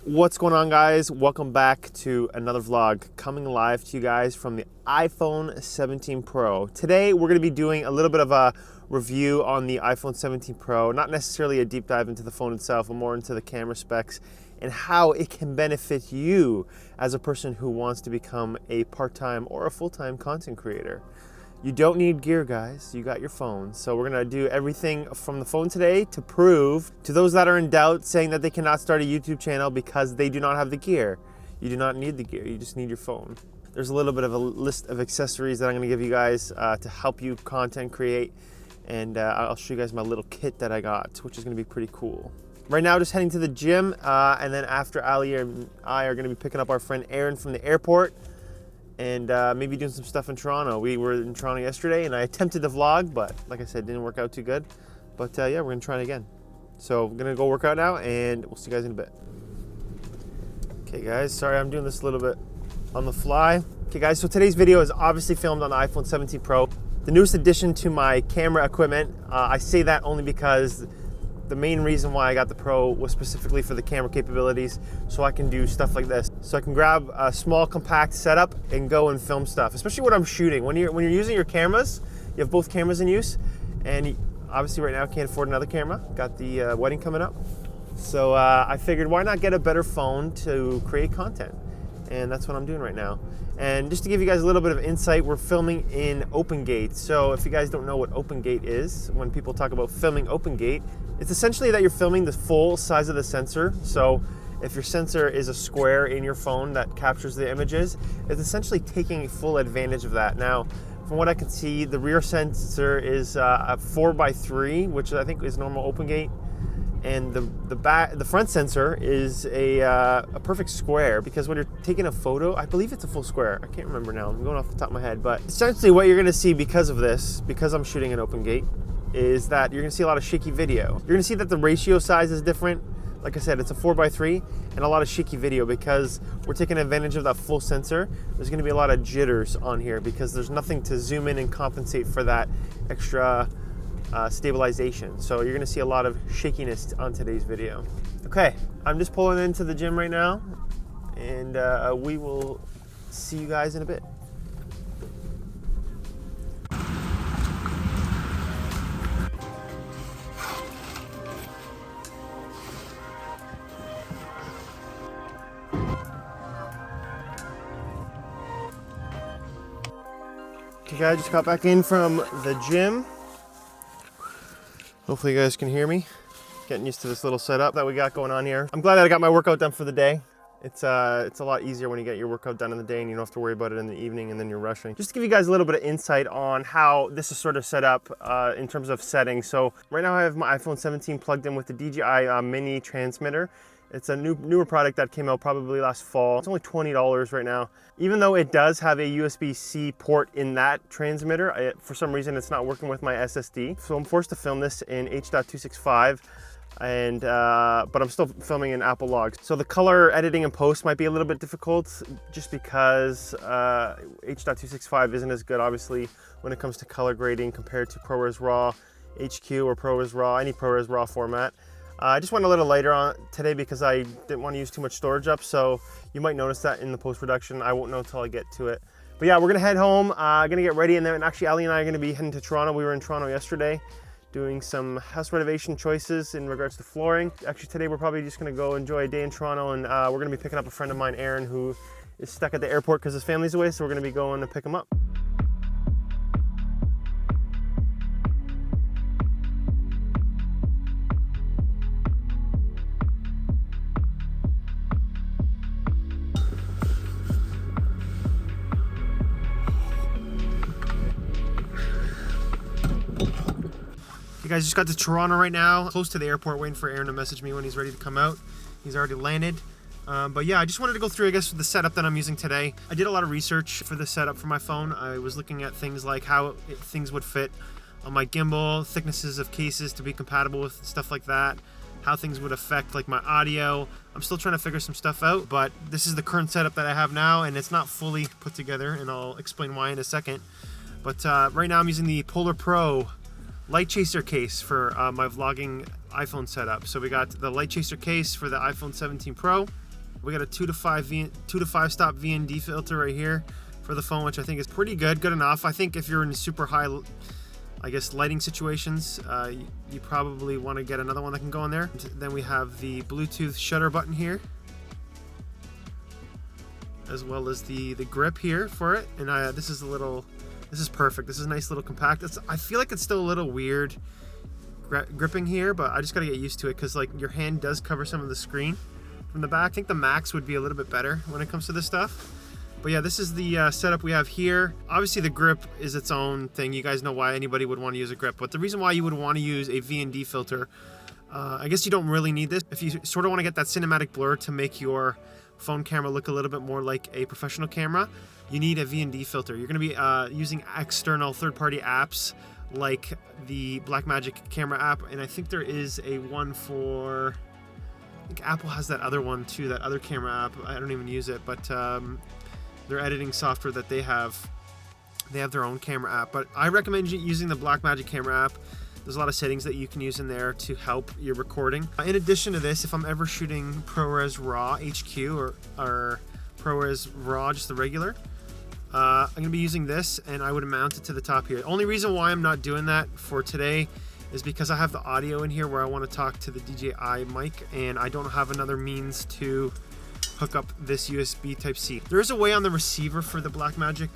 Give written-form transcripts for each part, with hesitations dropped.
What's going on, guys? Welcome back to another vlog coming live to you guys from the iPhone 17 Pro. Today we're going to be doing a little bit of a review on the iPhone 17 Pro, not necessarily a deep dive into the phone itself, but more into the camera specs and how it can benefit you as a person who wants to become a part-time or a full-time content creator. You don't need gear, guys. You got your phone. So we're gonna do everything from the phone today to prove to those that are in doubt, saying that they cannot start a YouTube channel because they do not have the gear. You do not need the gear, you just need your phone. There's a little bit of a list of accessories that I'm gonna give you guys to help you content create. And I'll show you guys my little kit that I got, which is gonna be pretty cool. Right now, just heading to the gym. And then after Ali and I are gonna be picking up our friend Aaron from the airport. And maybe doing some stuff in Toronto. We were in Toronto yesterday and I attempted to vlog, but like I said, didn't work out too good. But yeah, we're gonna try it again. So I'm gonna go work out now and we'll see you guys in a bit. Okay guys, sorry I'm doing this a little bit on the fly. Okay guys, so today's video is obviously filmed on the iPhone 17 Pro, the newest addition to my camera equipment. I say that only because the main reason why I got the Pro was specifically for the camera capabilities, so I can do stuff like this. So I can grab a small compact setup and go and film stuff, especially when I'm shooting. When you're using your cameras, you have both cameras in use, and obviously right now can't afford another camera. Got the wedding coming up. So I figured why not get a better phone to create content? And that's what I'm doing right now. And just to give you guys a little bit of insight, we're filming in OpenGate. So if you guys don't know what OpenGate is, when people talk about filming OpenGate, it's essentially that you're filming the full size of the sensor. So if your sensor is a square in your phone that captures the images, it's essentially taking full advantage of that. Now, from what I can see, the rear sensor is a 4x3, which I think is normal OpenGate. And the front sensor is a perfect square, because when you're taking a photo, I believe it's a full square. I can't remember now, I'm going off the top of my head. But essentially what you're gonna see because of this, because I'm shooting an OpenGate, is that you're gonna see a lot of shaky video. You're gonna see that the ratio size is different. Like I said, it's a 4x3 and a lot of shaky video because we're taking advantage of that full sensor. There's gonna be a lot of jitters on here because there's nothing to zoom in and compensate for that extra stabilization. So you're gonna see a lot of shakiness on today's video. Okay, I'm just pulling into the gym right now and we will see you guys in a bit. Okay guys, just got back in from the gym. Hopefully you guys can hear me. Getting used to this little setup that we got going on here. I'm glad that I got my workout done for the day. It's a lot easier when you get your workout done in the day and you don't have to worry about it in the evening and then you're rushing. Just to give you guys a little bit of insight on how this is sort of set up in terms of settings. So right now I have my iPhone 17 plugged in with the DJI mini transmitter. It's a newer product that came out probably last fall. It's only $20 right now. Even though it does have a USB-C port in that transmitter, for some reason it's not working with my SSD. So I'm forced to film this in H.265, and but I'm still filming in Apple Logs. So the color editing and post might be a little bit difficult just because H.265 isn't as good, obviously, when it comes to color grading compared to ProRes RAW HQ or ProRes RAW, any ProRes RAW format. I just went a little lighter on today because I didn't want to use too much storage up, so you might notice that in the post-production. I won't know until I get to it. But yeah, we're gonna head home, gonna get ready, and then actually Ali and I are gonna be heading to Toronto. We were in Toronto yesterday doing some house renovation choices in regards to flooring. Actually today we're probably just gonna go enjoy a day in Toronto, and we're gonna be picking up a friend of mine, Aaron, who is stuck at the airport because his family's away, so we're gonna be going to pick him up. You guys, just got to Toronto right now, close to the airport, waiting for Aaron to message me when he's ready to come out. He's already landed. But yeah, I just wanted to go through, I guess, the setup that I'm using today. I did a lot of research for this setup for my phone. I was looking at things like how things would fit on my gimbal, thicknesses of cases to be compatible with, stuff like that, how things would affect like my audio. I'm still trying to figure some stuff out, but this is the current setup that I have now, and it's not fully put together, and I'll explain why in a second. But right now I'm using the Polar Pro Litechaser case for my vlogging iPhone setup. So we got the Litechaser case for the iPhone 17 Pro, We got a 2 to 5 stop VND filter right here for the phone, which I think is pretty good enough. I think if you're in super high, I guess, lighting situations, you probably want to get another one that can go in there. Then we have the Bluetooth shutter button here, as well as the grip here for it. And this is perfect. This is a nice little compact. I feel like it's still a little weird gripping here, but I just got to get used to it because like your hand does cover some of the screen from the back. I think the Max would be a little bit better when it comes to this stuff. But yeah, this is the setup we have here. Obviously the grip is its own thing. You guys know why anybody would want to use a grip, but the reason why you would want to use a VND filter, I guess you don't really need this. If you sort of want to get that cinematic blur to make your phone camera look a little bit more like a professional camera, you need a VND filter. You're going to be using external third-party apps like the Blackmagic camera app, and I think there is a one for, I think Apple has that other one too, that other camera app. I don't even use it, but their editing software that they have their own camera app. But I recommend using the Blackmagic camera app. There's a lot of settings that you can use in there to help your recording. In addition to this, if I'm ever shooting ProRes RAW HQ or ProRes RAW, just the regular, I'm going to be using this, and I would mount it to the top here. Only reason why I'm not doing that for today is because I have the audio in here where I want to talk to the DJI mic, and I don't have another means to hook up this USB Type-C. There is a way on the receiver for the Blackmagic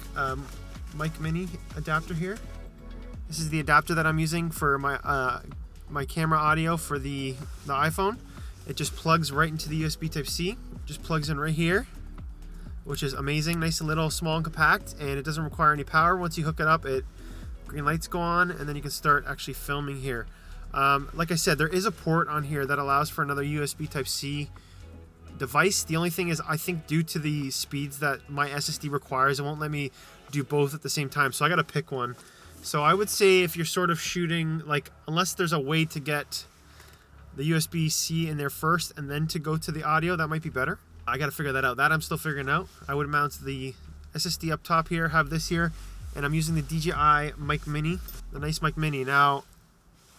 mic mini adapter here. This is the adapter that I'm using for my camera audio for the iPhone. It just plugs right into the USB Type-C. Just plugs in right here, which is amazing. Nice and little, small and compact, and it doesn't require any power. Once you hook it up, green lights go on, and then you can start actually filming here. Like I said, there is a port on here that allows for another USB Type-C device. The only thing is, I think due to the speeds that my SSD requires, it won't let me do both at the same time, so I gotta pick one. So I would say if you're sort of shooting, like, unless there's a way to get the USB-C in there first and then to go to the audio, that might be better. I got to figure that out. That I'm still figuring out. I would mount the SSD up top here, have this here, and I'm using the DJI mic mini, the nice mic mini. Now,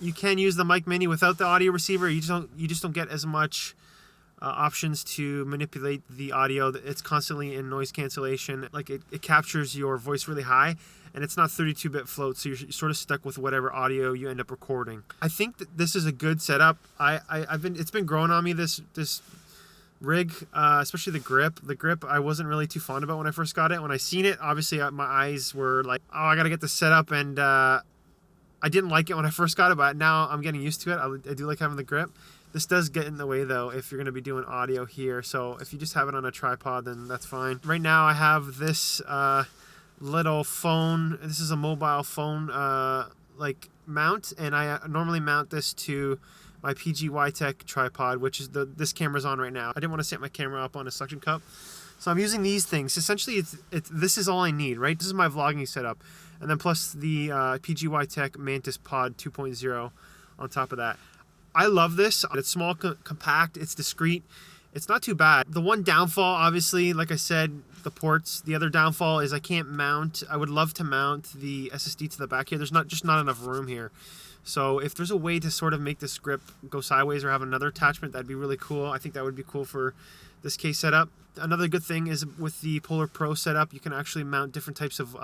you can use the mic mini without the audio receiver. You just don't get as much options to manipulate the audio. It's constantly in noise cancellation. Like it captures your voice really high, and it's not 32-bit float, so you're sort of stuck with whatever audio you end up recording. I think that this is a good setup. It's been growing on me, this rig, especially the grip. The grip I wasn't really too fond about when I first got it. When I seen it, obviously my eyes were like, oh, I gotta get this set up, and I didn't like it when I first got it, but now I'm getting used to it. I do like having the grip. This does get in the way though if you're going to be doing audio here, so if you just have it on a tripod, then that's fine. Right now I have this little phone. This is a mobile phone like mount, and I normally mount this to my PGY-Tech tripod, which is this camera's on right now. I didn't want to set my camera up on a suction cup, so I'm using these things. Essentially, this is all I need, right? This is my vlogging setup, and then plus the PGY-Tech Mantis Pod 2.0 on top of that. I love this. It's small, compact, it's discreet. It's not too bad. The one downfall, obviously, like I said, the ports. The other downfall is I can't mount. I would love to mount the SSD to the back here. There's just not enough room here. So if there's a way to sort of make this grip go sideways or have another attachment, that'd be really cool. I think that would be cool for this case setup. Another good thing is with the Polar Pro setup, you can actually mount different types of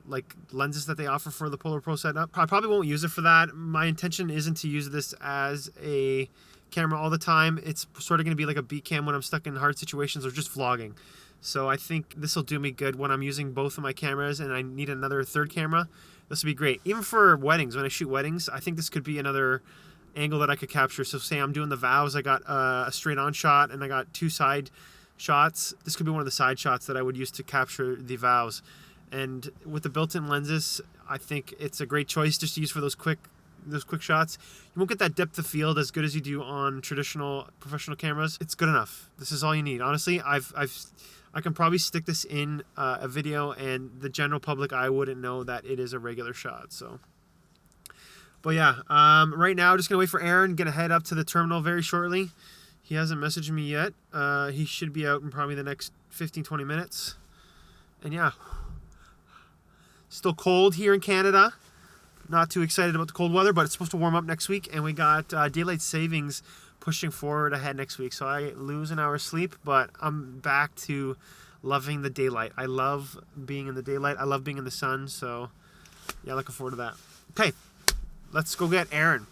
like lenses that they offer for the Polar Pro setup. I probably won't use it for that. My intention isn't to use this as a camera all the time. It's sort of going to be like a beat cam when I'm stuck in hard situations or just vlogging. So I think this will do me good when I'm using both of my cameras and I need another third camera. This would be great. Even for weddings, when I shoot weddings, I think this could be another angle that I could capture. So say I'm doing the vows, I got a straight on shot and I got two side shots. This could be one of the side shots that I would use to capture the vows. And with the built-in lenses, I think it's a great choice just to use for those quick shots. You won't get that depth of field as good as you do on traditional professional cameras. It's good enough. This is all you need. Honestly, I can probably stick this in a video and the general public eye wouldn't know that it is a regular shot. So, but yeah, right now just gonna wait for Aaron. Gonna head up to the terminal very shortly. He hasn't messaged me yet. He should be out in probably the next 15-20 minutes. And yeah, still cold here in Canada. Not too excited about the cold weather, but it's supposed to warm up next week, and we got daylight savings pushing forward ahead next week. So I lose an hour's sleep, but I'm back to loving the daylight. I love being in the daylight. I love being in the sun. So yeah, looking forward to that. Okay, let's go get Aaron.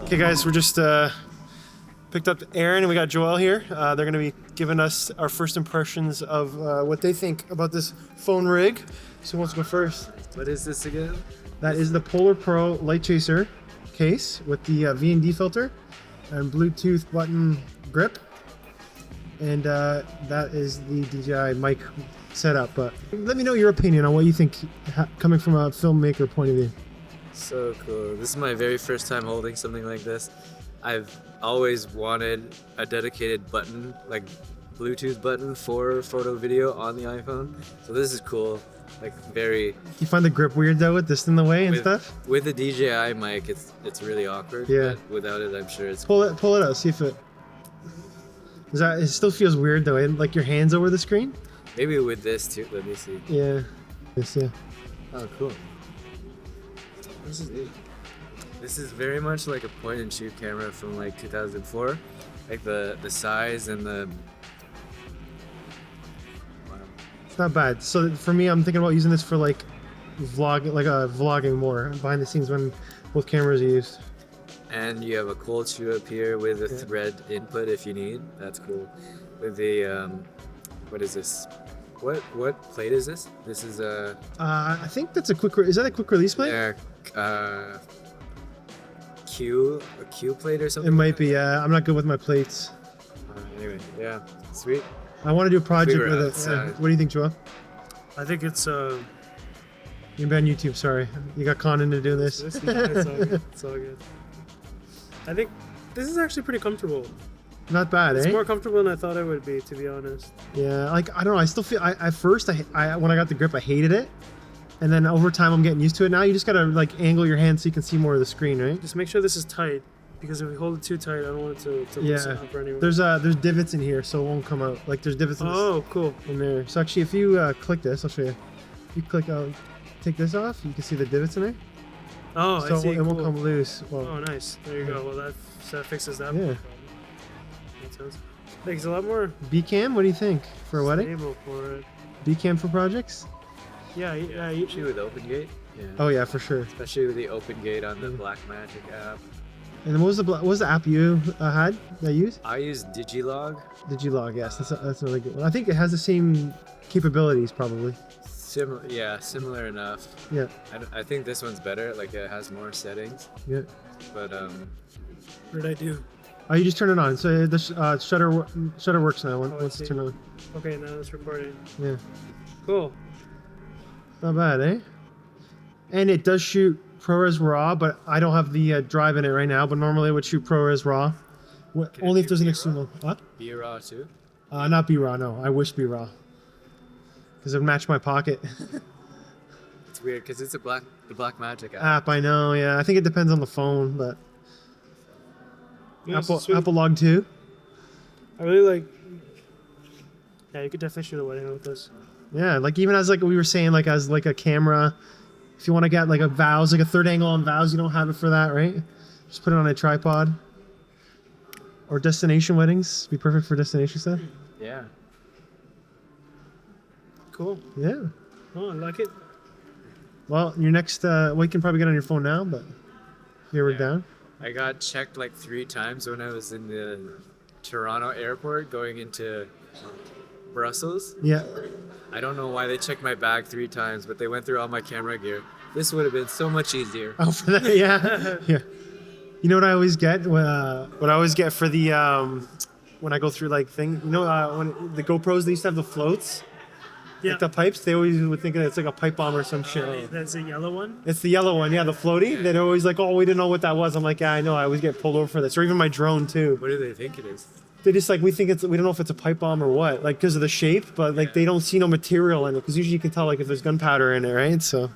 Okay guys, we're just picked up Aaron and we got Joel here. They're going to be giving us our first impressions of what they think about this phone rig. So who wants to go first? What is this again? That is the Polar Pro Litechaser case with the V&D filter and Bluetooth button grip. And that is the DJI mic setup. But let me know your opinion on what you think coming from a filmmaker point of view. So cool. This is my very first time holding something like this. I've always wanted a dedicated button, like Bluetooth button for photo video on the iPhone. So this is cool. Like very. You find the grip weird though with this in the way and stuff? With the DJI mic, it's really awkward. Yeah. But without it, I'm sure it's. Pull it out. See if it. It still feels weird though, like your hands over the screen. Maybe with this too. Let me see. Yeah. Yes. Yeah. Oh, cool. This is neat. This is very much like a point and shoot camera from like 2004. Like the size and the. Wow. It's not bad. So for me, I'm thinking about using this for like vlogging more behind the scenes when both cameras are used. And you have a cold shoe up here with a thread input if you need. That's cool. With the what is this? What plate is this? This is a. I think that's a quick. Is that a quick release plate? Yeah. Q plate or something. It might be. I'm not good with my plates. Anyway, yeah, sweet. I want to do a project We were with it. outside. What do you think, Joel? I think it's You're on YouTube. Sorry, you got conned into doing this. it's all good. It's all good. I think this is actually pretty comfortable. Not bad, It's eh? more comfortable than I thought it would be, to be honest. Yeah, like I don't know. I still feel. At first, I when I got the grip, I hated it, and then over time, I'm getting used to it. Now you just gotta like angle your hand so you can see more of the screen, right? Just make sure this is tight, because if we hold it too tight, I don't want it to loosen up or anything. There's divots in here, so it won't come out. Like there's divots Oh, cool. in there. So actually, if you click this, I'll show you. If you click take this off, you can see the divots in there. Oh, So I see. it won't Cool. come loose. Well, Oh, nice. There you go. Well, that fixes that Yeah. problem. Makes sense. Makes a lot more B cam. What do you think for a wedding? stable for it. B cam for projects? Yeah, Especially with OpenGate. Yeah. Oh yeah, for sure. Especially with the OpenGate on the Blackmagic app. And then what was the app you had that you used? I use Digilog. Digilog. Yes, that's a really good one. I think it has the same capabilities probably. Similar enough. Yeah. I think this one's better. Like it has more settings. Yeah. But What did I do? Oh, you just turn it on. So the shutter works now once I it's see. turned on. Okay, now it's recording. Yeah. Cool. Not bad, eh? And it does shoot ProRes RAW, but I don't have the drive in it right now. But normally it would shoot ProRes RAW. Only if there's an external. What? B-RAW too. Not B-RAW. No, I wish B-RAW. Because it would match my pocket. It's weird because it's the Blackmagic app. App, I know. Yeah, I think it depends on the phone, but Yeah, so sweet. Apple Log 2. I really like. Yeah, you could definitely shoot a wedding with this. Yeah, like even as like we were saying, like as like a camera, if you want to get like a vows, like a third angle on vows, you don't have it for that, right? Just put it on a tripod. Or destination weddings, be perfect for destination stuff. Yeah. Cool. Yeah. Oh, I like it. Well, your next, well, you can probably get on your phone now, but here we're Yeah. down. I got checked like 3 times when I was in the Toronto airport going into Brussels. Yeah. I don't know why they checked my bag 3 times, but they went through all my camera gear. This would have been so much easier. Oh, for that, yeah, yeah. You know what I always get? What I always get for the when I go through like thing, you know, when the GoPros they used to have the floats, Yeah. like the pipes. They always would think that it's like a pipe bomb or some shit. That's a yellow one. It's the yellow one, yeah, the floaty. They're always like, oh, we didn't know what that was. I'm like, yeah, I know. I always get pulled over for this, or even my drone too. What do they think it is? They just like we don't know if it's a pipe bomb or what, like because of the shape, but like they don't see no material in it because usually you can tell like if there's gunpowder in it, right? So,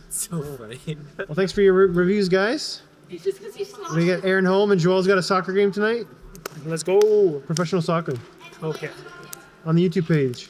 So funny. well, thanks for your reviews, guys. We get Aaron home, and Joel's got a soccer game tonight. Let's go. Professional soccer Okay. on the YouTube page.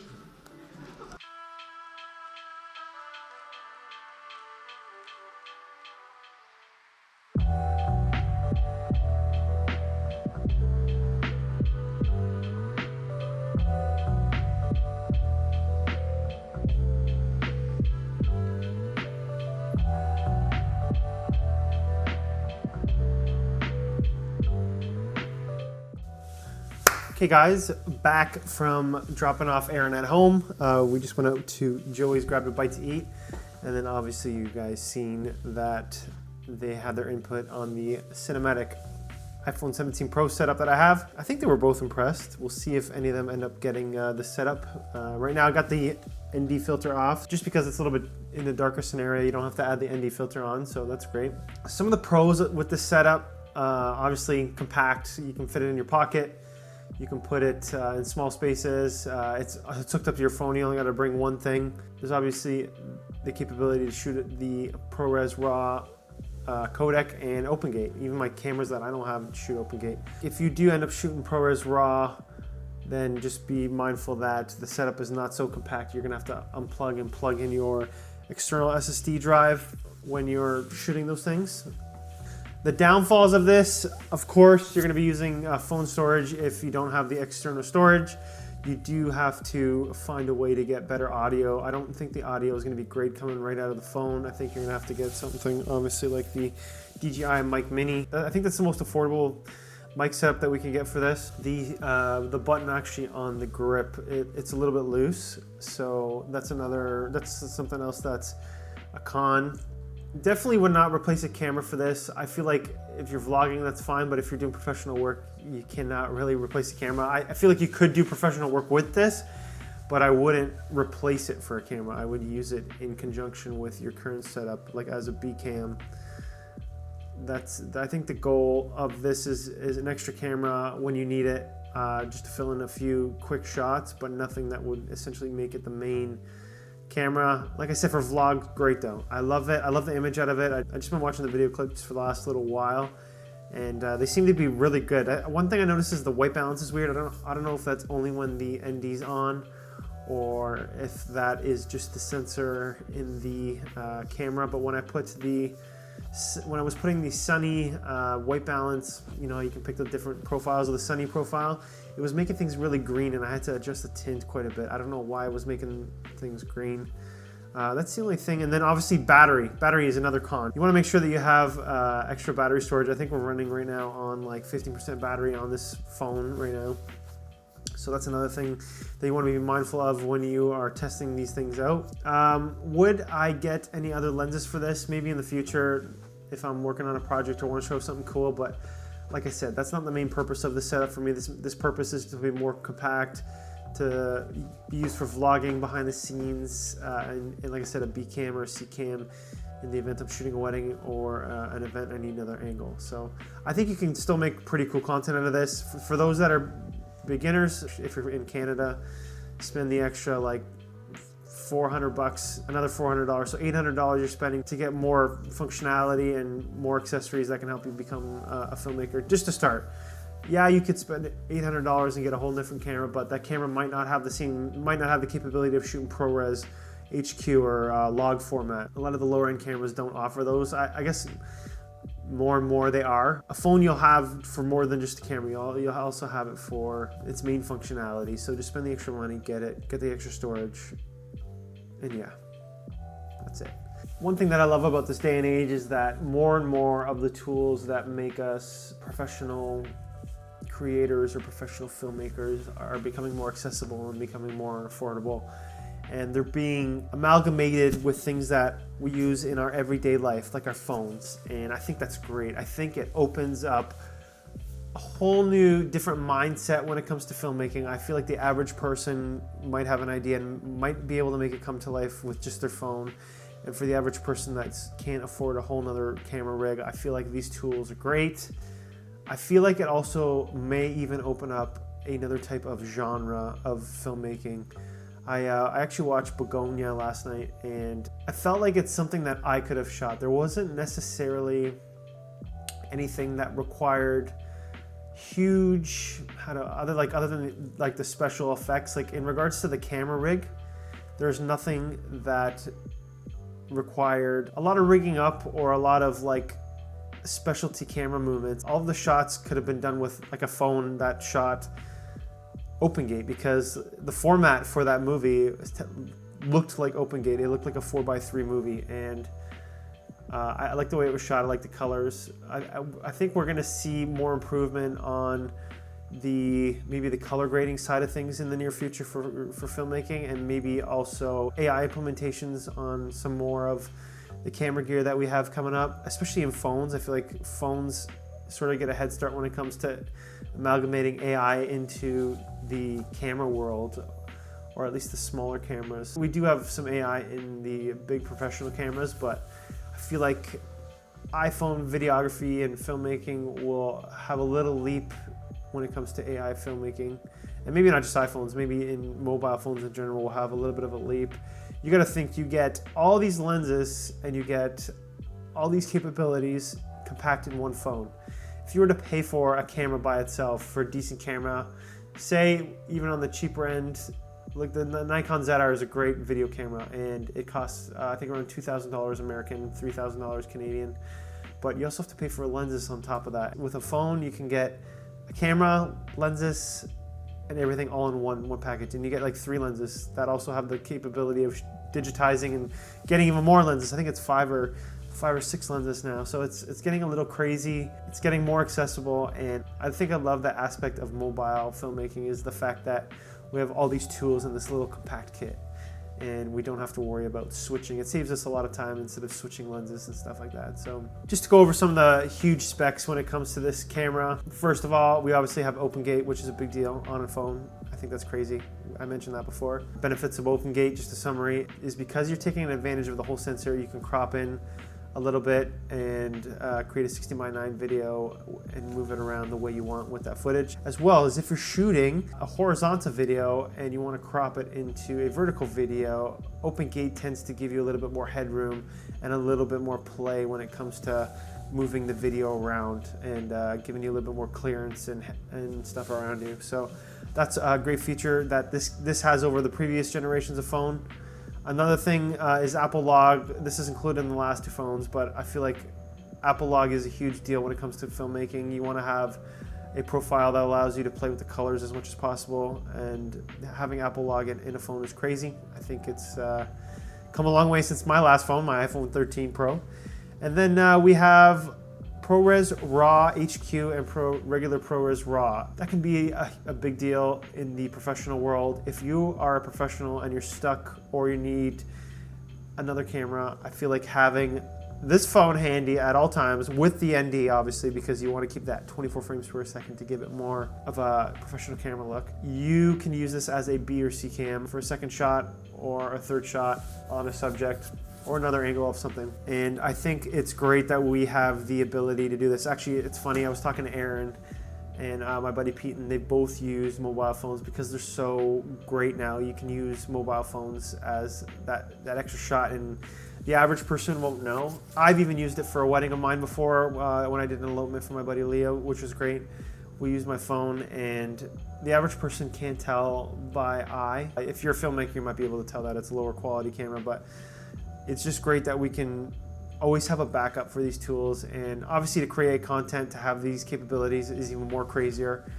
Okay guys, back from dropping off Aaron at home. We just went out to Joey's, grabbed a bite to eat, and then obviously you guys seen that they had their input on the cinematic iPhone 17 Pro setup that I have. I think they were both impressed. We'll see if any of them end up getting the setup. Right now I got the ND filter off, just because it's a little bit in the darker scenario. You don't have to add the ND filter on, so that's great. Some of the pros with this setup, obviously compact, you can fit it in your pocket. You can put it in small spaces. It's hooked up to your phone. You only got to bring one thing. There's obviously the capability to shoot the ProRes RAW codec and OpenGate. Even my cameras that I don't have shoot OpenGate. If you do end up shooting ProRes RAW, then just be mindful that the setup is not so compact. You're gonna have to unplug and plug in your external SSD drive when you're shooting those things. The downfalls of this, of course, you're going to be using phone storage if you don't have the external storage. You do have to find a way to get better audio. I don't think the audio is going to be great coming right out of the phone. I think you're going to have to get something, obviously, like the DJI Mic Mini. I think that's the most affordable mic setup that we can get for this. The button actually on the grip, it's a little bit loose. So that's something else that's a con. Definitely would not replace a camera for this. I feel like if you're vlogging, that's fine, but if you're doing professional work, you cannot really replace a camera. I feel like you could do professional work with this, but I wouldn't replace it for a camera. I would use it in conjunction with your current setup, like as a B cam. I think the goal of this is an extra camera when you need it, just to fill in a few quick shots, but nothing that would essentially make it the main camera. Like I said, for vlog, great though. I love it. I love the image out of it. I've just been watching the video clips for the last little while, and they seem to be really good. One thing I noticed is the white balance is weird. I don't know if that's only when the ND's on, or if that is just the sensor in the camera. But when I was putting the sunny white balance, you know, you can pick the different profiles of the sunny profile. It was making things really green, and I had to adjust the tint quite a bit. I don't know why it was making things green. That's the only thing. And then obviously battery. Battery is another con. You want to make sure that you have extra battery storage. I think we're running right now on like 15% battery on this phone right now. So that's another thing that you want to be mindful of when you are testing these things out. Would I get any other lenses for this? Maybe in the future if I'm working on a project or want to show something cool, but like I said, that's not the main purpose of the setup for me. This purpose is to be more compact, to be used for vlogging behind the scenes, and like I said, a B cam or a C cam in the event I'm shooting a wedding or an event I need another angle. So I think you can still make pretty cool content out of this. For those that are beginners, if you're in Canada, spend the extra like $400, another $400, so $800 you're spending to get more functionality and more accessories that can help you become a filmmaker, just to start. Yeah, you could spend $800 and get a whole different camera, but that camera might not have the capability of shooting ProRes HQ or log format. A lot of the lower end cameras don't offer those. I guess more and more they are. A phone you'll have for more than just a camera. You'll also have it for its main functionality. So just spend the extra money, get the extra storage, and yeah, that's it. One thing that I love about this day and age is that more and more of the tools that make us professional creators or professional filmmakers are becoming more accessible and becoming more affordable. And they're being amalgamated with things that we use in our everyday life, like our phones. And I think that's great. I think it opens up a whole new different mindset when it comes to filmmaking. I feel like the average person might have an idea and might be able to make it come to life with just their phone. And for the average person that can't afford a whole nother camera rig, I feel like these tools are great. I feel like it also may even open up another type of genre of filmmaking. I actually watched Begonia last night, and I felt like it's something that I could have shot. There wasn't necessarily anything that required huge, other than like the special effects, like in regards to the camera rig, there's nothing that required a lot of rigging up or a lot of like specialty camera movements. All of the shots could have been done with like a phone that shot OpenGate, because the format for that movie looked like OpenGate. It looked like a 4:3 movie, and I like the way it was shot. I like the colors. I think we're gonna see more improvement on maybe the color grading side of things in the near future for filmmaking, and maybe also AI implementations on some more of the camera gear that we have coming up, especially in phones. I feel like phones sort of get a head start when it comes to amalgamating AI into the camera world, or at least the smaller cameras. We do have some AI in the big professional cameras, but I feel like iPhone videography and filmmaking will have a little leap when it comes to AI filmmaking. And maybe not just iPhones, maybe in mobile phones in general will have a little bit of a leap. You gotta think, you get all these lenses and you get all these capabilities compacted in one phone. If you were to pay for a camera by itself, for a decent camera, say even on the cheaper end, like the Nikon ZR is a great video camera, and it costs I think around $2,000 American, $3,000 Canadian, but you also have to pay for lenses on top of that. With a phone, you can get a camera, lenses, and everything all in one package, and you get like 3 lenses that also have the capability of digitizing and getting even more lenses. I think it's 5 or 6 lenses now, so it's getting a little crazy. It's getting more accessible, and I think I love that aspect of mobile filmmaking, is the fact that we have all these tools in this little compact kit, and we don't have to worry about switching. It saves us a lot of time instead of switching lenses and stuff like that. So just to go over some of the huge specs when it comes to this camera. First of all, we obviously have OpenGate, which is a big deal on a phone. I think that's crazy. I mentioned that before. Benefits of OpenGate, just a summary, is because you're taking advantage of the whole sensor, you can crop in a little bit and create a 16:9 video and move it around the way you want with that footage. As well as if you're shooting a horizontal video and you want to crop it into a vertical video, OpenGate tends to give you a little bit more headroom and a little bit more play when it comes to moving the video around and giving you a little bit more clearance and stuff around you. So that's a great feature that this has over the previous generations of phone. Another thing is Apple Log. This is included in the last 2 phones, but I feel like Apple Log is a huge deal when it comes to filmmaking. You want to have a profile that allows you to play with the colors as much as possible, and having Apple Log in a phone is crazy. I think it's come a long way since my last phone, my iPhone 13 Pro. And then we have ProRes RAW HQ and regular ProRes RAW. That can be a big deal in the professional world. If you are a professional and you're stuck or you need another camera, I feel like having this phone handy at all times with the ND, obviously, because you want to keep that 24 frames per second to give it more of a professional camera look. You can use this as a B or C cam for a second shot or a third shot on a subject, or another angle of something. And I think it's great that we have the ability to do this. Actually, it's funny, I was talking to Aaron and my buddy Pete, and they both use mobile phones because they're so great now. You can use mobile phones as that extra shot, and the average person won't know. I've even used it for a wedding of mine before when I did an elopement for my buddy Leo, which was great. We used my phone, and the average person can't tell by eye. If you're a filmmaker, you might be able to tell that it's a lower quality camera, but it's just great that we can always have a backup for these tools. And obviously to create content, to have these capabilities is even more crazier.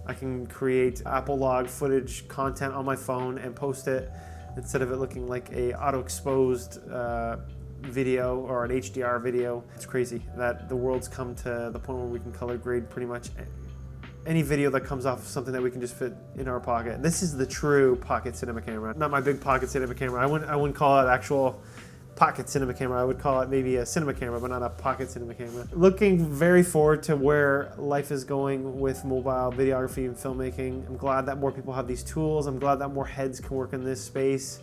I can create Apple Log footage content on my phone and post it instead of it looking like a auto-exposed video or an HDR video. It's crazy that the world's come to the point where we can color grade pretty much any video that comes off of something that we can just fit in our pocket. This is the true pocket cinema camera, not my big pocket cinema camera. I wouldn't call it actual pocket cinema camera. I would call it maybe a cinema camera, but not a pocket cinema camera. Looking very forward to where life is going with mobile videography and filmmaking. I'm glad that more people have these tools. I'm glad that more heads can work in this space.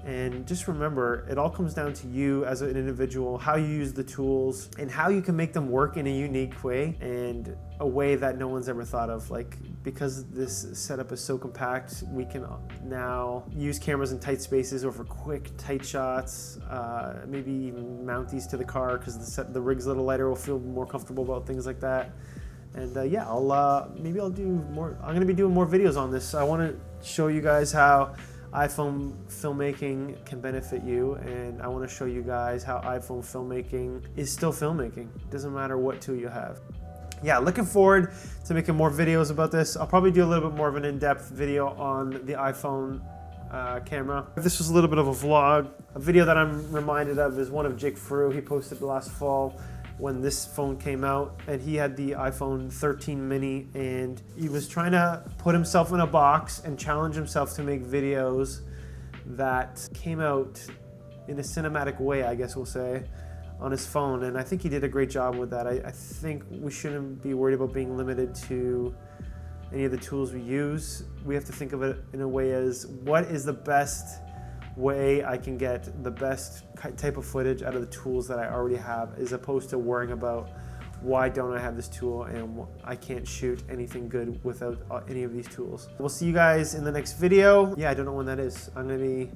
And just remember, it all comes down to you as an individual, how you use the tools and how you can make them work in a unique way and a way that no one's ever thought of. Like, because this setup is so compact, we can now use cameras in tight spaces or for quick, tight shots, maybe even mount these to the car because the rig's a little lighter, we'll feel more comfortable about things like that. And yeah, maybe I'll do more. I'm gonna be doing more videos on this. I wanna show you guys how iPhone filmmaking can benefit you, and I want to show you guys how iPhone filmmaking is still filmmaking. It doesn't matter what tool you have. Yeah, looking forward to making more videos about this. I'll probably do a little bit more of an in-depth video on the iPhone camera. This was a little bit of a vlog. A video that I'm reminded of is one of Jake Frew. He posted last fall when this phone came out, and he had the iPhone 13 mini, and he was trying to put himself in a box and challenge himself to make videos that came out in a cinematic way, I guess we'll say, on his phone. And I think he did a great job with that. I think we shouldn't be worried about being limited to any of the tools we use. We have to think of it in a way as, what is the best way I can get the best type of footage out of the tools that I already have, as opposed to worrying about, why don't I have this tool and I can't shoot anything good without any of these tools. We'll see you guys in the next video. Yeah, I don't know when that is. I'm gonna be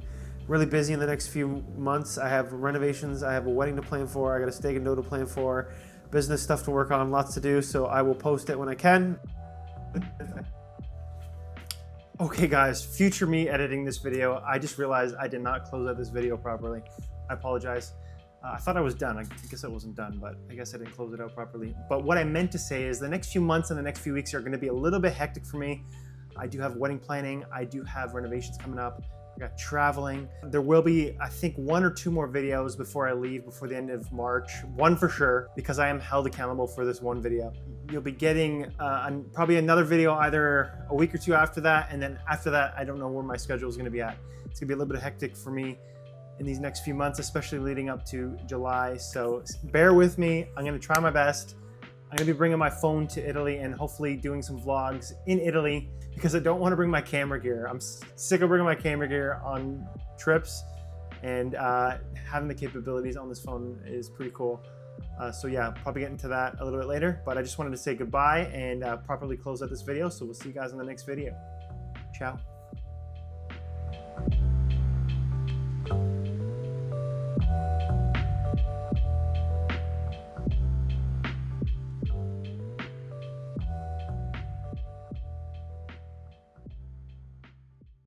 really busy in the next few months. I have renovations, I have a wedding to plan for, I got a steak and dough to plan for, business stuff to work on, lots to do, so I will post it when I can. Okay guys, future me editing this video. I just realized I did not close out this video properly. I apologize. I thought I was done. I guess I wasn't done, but I guess I didn't close it out properly. But what I meant to say is the next few months and the next few weeks are gonna be a little bit hectic for me. I do have wedding planning. I do have renovations coming up. I got traveling. There will be, I think, 1 or 2 more videos before I leave, before the end of March. 1 for sure, because I am held accountable for this 1 video. You'll be getting probably another video either a week or 2 after that, and then after that, I don't know where my schedule is gonna be at. It's gonna be a little bit hectic for me in these next few months, especially leading up to July. So bear with me. I'm gonna try my best. I'm gonna be bringing my phone to Italy and hopefully doing some vlogs in Italy, because I don't want to bring my camera gear. I'm sick of bringing my camera gear on trips, and having the capabilities on this phone is pretty cool. So yeah, probably get into that a little bit later, but I just wanted to say goodbye and properly close out this video. So we'll see you guys in the next video. Ciao.